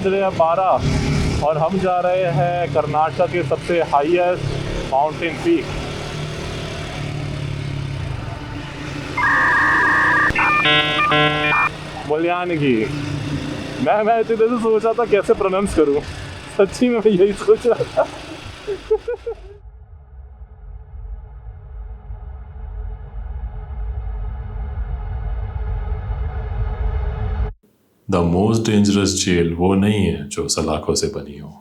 बज रहे हैं 12 और हम जा रहे हैं कर्नाटक के सबसे हाईएस्ट माउंटेन पीक। मुल्यानगी। मैं इतनी देर से सोच रहा था कैसे प्रोनाउंस करूं, सच्ची में मैं यही सोच रहा था। द मोस्ट डेंजरस जेल वो नहीं है जो सलाखों से बनी हो।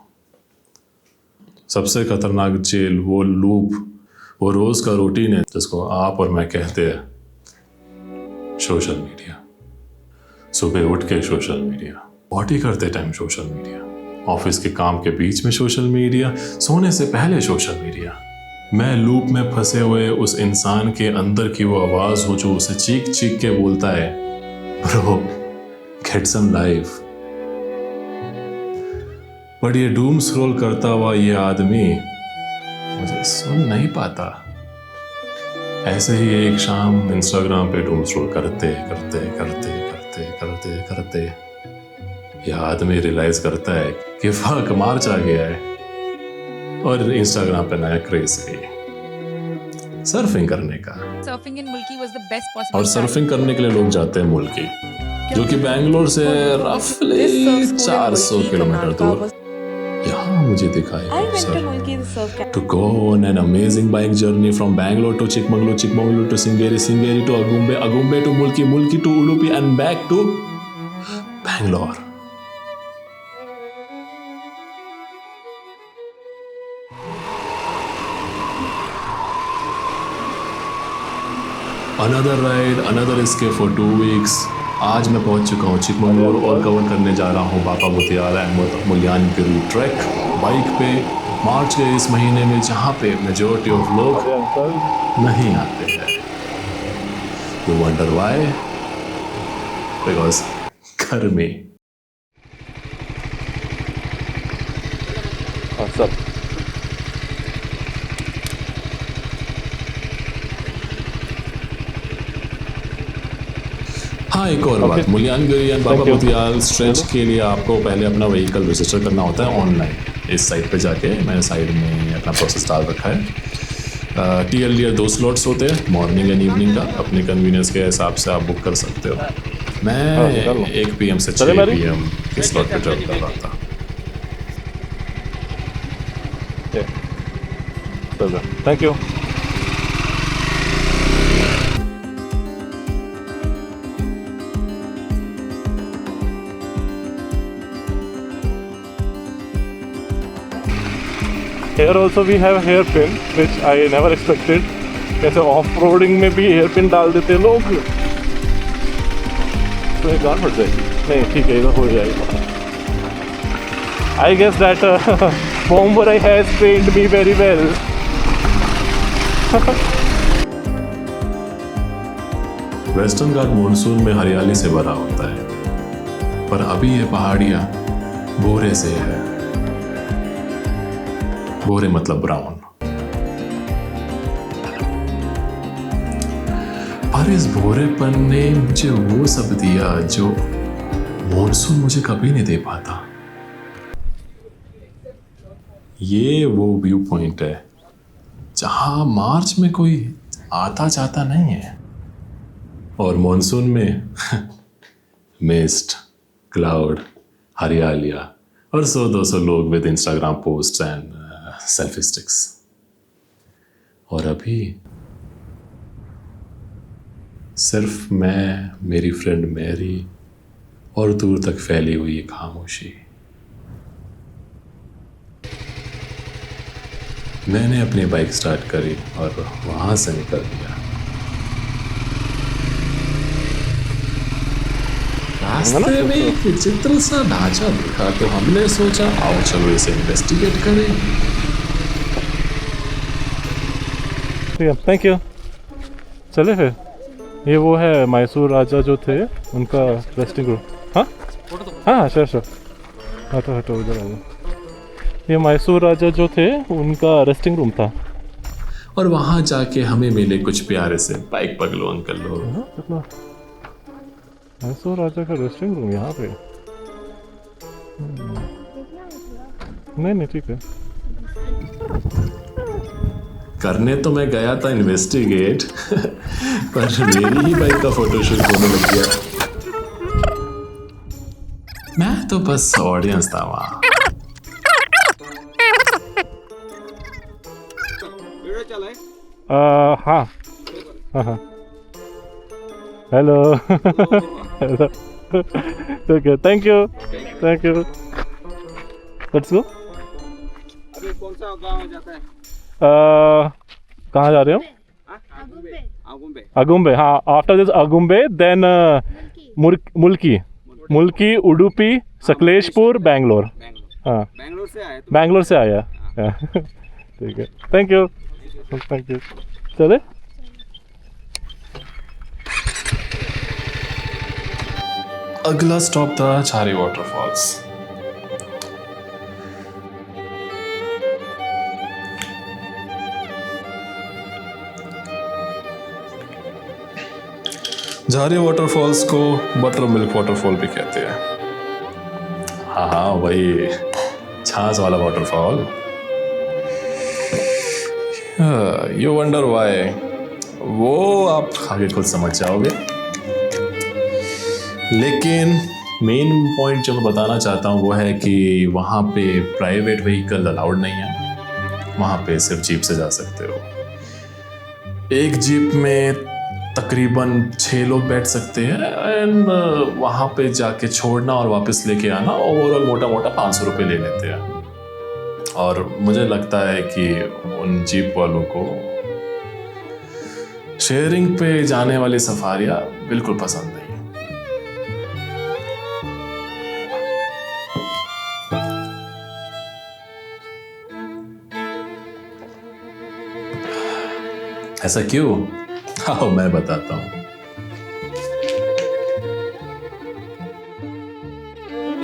सबसे खतरनाक जेल वो लूप, वो रोज का रूटीन है जिसको आप और मैं कहते हैं सोशल मीडिया। सुबह उठ के सोशल मीडिया, पॉटी करते टाइम सोशल मीडिया, ऑफिस के काम के बीच में सोशल मीडिया, सोने से पहले सोशल मीडिया। मैं लूप में फंसे हुए उस इंसान के अंदर की वो आवाज हो जो उसे चीख चीख के बोलता है, bro get some life. But ये डूम स्क्रॉल करता हुआ ये आदमी मुझे सुन नहीं पाता। ऐसे ही एक शाम इंस्टाग्राम पे डूम स्क्रॉल करते करते करते करते करते करते यह आदमी रियलाइज करता है कि फक मार्च आ गया है और इंस्टाग्राम पे नया क्रेज है सर्फिंग करने का। सर्फिंग इन मुल्की वाज द बेस्ट पॉसिबल। और सर्फिंग करने के लिए लोग जाते हैं मुल्की, जो कि बैंगलोर से रफली 400 किलोमीटर दूर। यहाँ मुझे दिखाया to go on an amazing bike journey from Bangalore to Chikmagalur, Chikmagalur to Singeri, Singeri to Agumbe, Agumbe to Mulki, Mulki to Udupi and back to Bangalore. Another ride, another escape for 2 weeks. आज मैं पहुंच चुका हूँ चिकमंगलूर और cover करने जा रहा हूँ बाबा भूतियाल एंड मुल्यानगिरी ट्रैक बाइक पे मार्च के इस महीने में, जहाँ पे मेजॉरिटी ऑफ लोग नहीं आते हैं। You wonder why? बिकॉज गर्मी। सब हाँ, एक और बात, मुल्यानगिरी एंड बाबा भूतियाल स्ट्रेच के लिए आपको पहले अपना व्हीकल रजिस्टर करना होता है ऑनलाइन। इस साइट पे जाके मैंने साइड में अपना प्रोसेस डाल रखा है। TLDR 2 स्लॉट्स होते हैं, मॉर्निंग एंड इवनिंग का। अपने कन्वीनियंस के हिसाब से आप बुक कर सकते हो। मैं 1 PM से 6 PM के स्लॉट पे ट्रैवल कर रहा था। Thank you. Here also we have hairpin, which I never expected. कैसे ऑफ-रोडिंग में भी हेयरपिन डाल देते लोग, तो ये गान बढ़ जाएगी। नहीं ठीक है, इधर हो जाएगा। I guess that Bombay has trained me very well. Western Ghat monsoon में हरियाली से भरा होता है, पर अभी ये पहाड़ियाँ भूरे से है। भूरे मतलब ब्राउन। और इस भूरेपन ने मुझे वो सब दिया जो मॉनसून मुझे कभी नहीं दे पाता। ये वो व्यू पॉइंट है जहां मार्च में कोई आता जाता नहीं है और मॉनसून में मिस्ट, क्लाउड, हरियालियां और 100-200 लोग with Instagram post and selfie sticks. और अभी सिर्फ मैं, मेरी फ्रेंड मैरी और दूर तक फैली हुई ये खामोशी। मैंने अपनी बाइक स्टार्ट करी और वहां से निकल गया। रास्ते में एक विचित्र सा ढांचा दिखा तो हमने सोचा आओ चलो इसे इन्वेस्टिगेट करें। Thank you. चले फिर। ये वो है मैसूर राजा जो थे उनका रेस्टिंग रूम। हाँ हाँ श्योर। हटो उधर आ जाओ। ये मैसूर राजा जो थे उनका रेस्टिंग रूम था। और वहां जाके हमें मिले कुछ प्यारे से बाइक पगलो अंकल लोग। मैसूर राजा का रेस्टिंग रूम यहाँ पे। नहीं ठीक है। करने तो मैं गया था इन्वेस्टिगेट पर मेरी ही बाइक का फोटोशूट होने लग गया। मैं तो बस ऑडियंस था वहां। हाँ हाँ। Hello hello. Okay, thank you. Let's go. अभी कौन सा गांव जाता है? कहाँ जा रहे हो? आगुम्बे। अगुम्बे, हाँ। आफ्टर दिस अगुम्बे देन मुल्की, उडुपी, सकलेशपुर, बैंगलोर। हाँ, बैंगलोर से आए तो बैंगलोर से आया। ठीक है, थैंक यू। चले। अगला स्टॉप था झारी वाटरफॉल्स। झारी वाटरफॉल्स को बटर मिल्क वाटरफॉल भी कहते हैं। हाँ वही छाछ वाला वाटरफॉल। यू वंडर व्हाई, वो आप आगे खुद समझ जाओगे। लेकिन मेन पॉइंट जो मैं बताना चाहता हूँ वो है कि वहाँ पे प्राइवेट व्हीकल अलाउड नहीं है। वहाँ पे सिर्फ जीप से जा सकते हो। एक जीप में तकरीबन 6 लोग बैठ सकते हैं एंड वहाँ पे जाके छोड़ना और वापस लेके आना ओवरऑल मोटा 500 रुपये ले लेते हैं। और मुझे लगता है कि उन जीप वालों को शेयरिंग पे जाने वाली सफारियाँ बिल्कुल पसंद नहीं। ऐसा क्यों? आओ मैं बताता हूं।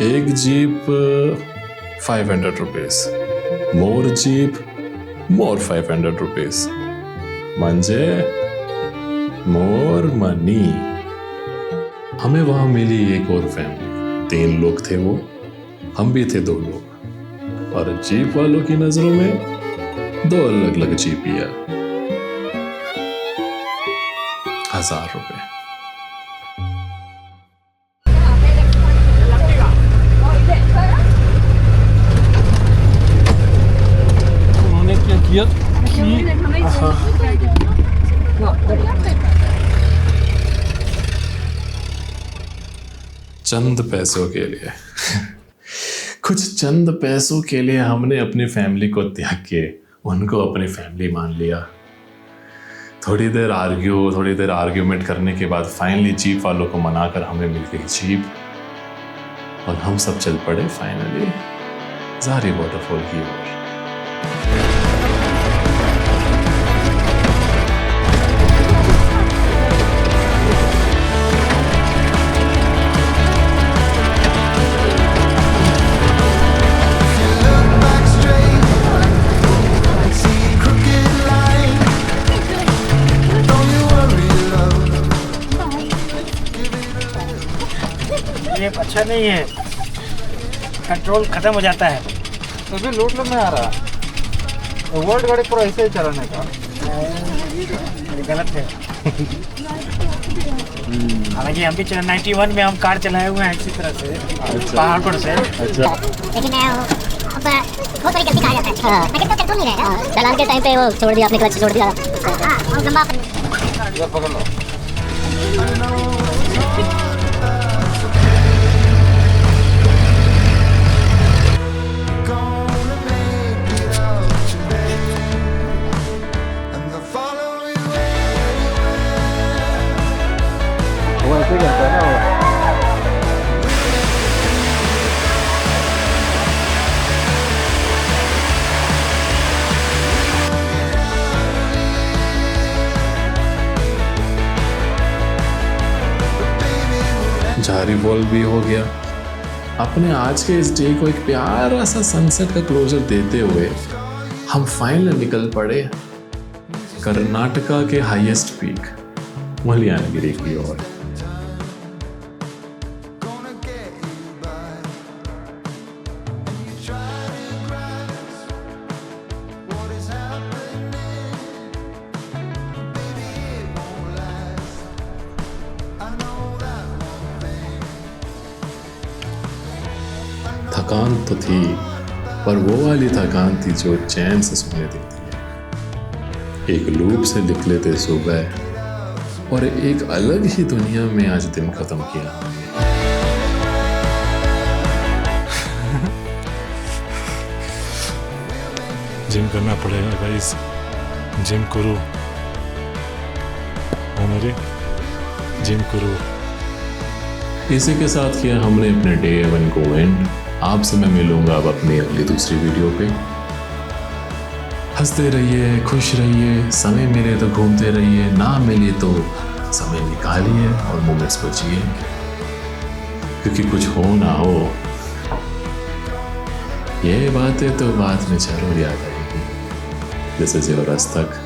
एक जीप 500 रुपीज, मोर जीप मोर 500 रुपीज, म्हणजे मोर मनी। हमें वहां मिली एक और फैमिली, 3 लोग थे वो, हम भी थे 2 लोग। और जीप वालों की नजरों में 2 अलग अलग जीपियां, 1000 रुपये। उन्होंने क्या किया चंद पैसों के लिए कुछ चंद पैसों के लिए हमने अपनी फैमिली को त्याग के उनको अपनी फैमिली मान लिया। थोड़ी देर आर्ग्यूमेंट करने के बाद फाइनली जीप वालों को मनाकर हमें मिल गई जीप और हम सब चल पड़े फाइनली झारी वाटरफॉल की ओर। ये अच्छा नहीं है, कंट्रोल खत्म हो जाता है। तो फिर लूट लो में आ रहा वर्ल्ड गाड़ी पूरा ऐसे ही चलाने का ये गलत है। हालांकि हम भी 91 में हम कार चलाए हुए हैं इसी तरह से पहाड़पुर से। लेकिन बहुत बड़ी गलती कहा जाता है, लेकिन तो कंट्रोल नहीं रहेगा। चलान के टाइम पे वो छोड़ दिया, अपने क्लच छोड़ दिया। और लंबा ये पकड़ लो। वो ऐसे ही करता है ना। झारी वॉल भी हो गया। अपने आज के इस डे को एक प्यारा सा सनसेट का क्लोजर देते हुए हम फाइनली निकल पड़े कर्नाटका के हाईएस्ट पीक मुल्यानगिरी की ओर। थकान तो थी, पर वो वाली थकान थी जो चैन से सोने देती है। एक लूप से निकले थे सुबह और एक अलग ही दुनिया में आज दिन खत्म किया हमने। जिम करना पड़ेगा गाइस, जिम करो हमारे, जिम करो। इसी के साथ किया हमने अपने डे 1 को एंड। आपसे मैं मिलूंगा अब अपनी अगली दूसरी वीडियो पे। हंसते रहिए, खुश रहिए, समय मिले तो घूमते रहिए, ना मिले तो समय निकालिए और मोमेंट्स को जिए, क्योंकि कुछ हो ना हो ये बातें तो बाद में जरूर याद आएगी। This is your Astak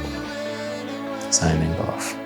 signing off.